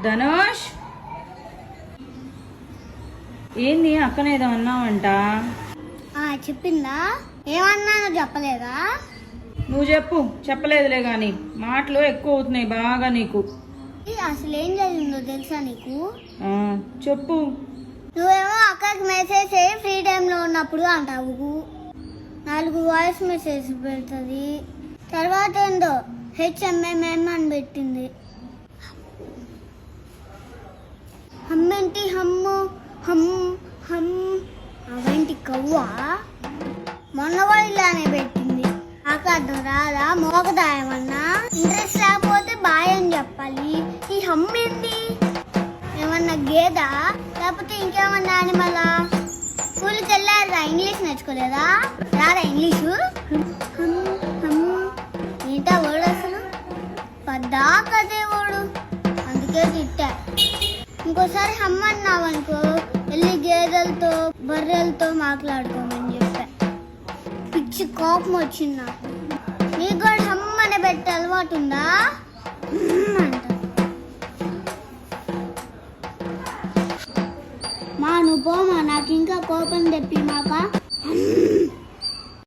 ధనుష్, ఏంది అక్కనేదో అన్నావంట? చెప్పిందా? ఏమన్నానో చెప్పలేదా? నువ్వు చెప్పు. చెప్పలేదులే గాని మాటలు ఎక్కువ అవుతున్నాయి బాగా నీకు. అసలు ఏం జరిగిందో తెలుసా నీకు? చెప్పు. నువ్వేమో అక్కకి మెసేజ్ చేయి ఫ్రీ టైంలో ఉన్నప్పుడు అంటావు. 4 వాయిస్ మెసేజ్ పెడుతుంది. తర్వాత ఏందో HMMM అని పెట్టింది. హమ్మేంటి? హమ్ము హమ్ హమ్ అవేంటి కవ్వా? మొన్న కూడా ఇలానే పెట్టింది. అక్కడ రాదా మోగదాయమన్నా? ఇంట్రెస్ట్ లేకపోతే బాయ్ అని చెప్పాలి. ఈ హమ్మేంటి? ఏమన్నా గేదా లేకపోతే ఇంకేమన్నా యానిమలా? స్కూల్కి వెళ్ళారా? ఇంగ్లీష్ నేర్చుకోలేదా? రాదా ఇంగ్లీషు? ఏంటా వాడు అసలు పద్దాకదే వాడు. అందుకే తిట్టా. ఇంకోసారి హమ్మన్నావనుకో వెళ్ళి గేదెలతో బర్రెలతో మాట్లాడుకోమని చెప్పా. పిచ్చి కోపం వచ్చింది నాకు. నీకు కూడా హమ్మని పెట్టే అలవాటు ఉందా అంట. మా నువ్వు పోమా, నాకు ఇంకా కోపం తెప్పి మాక.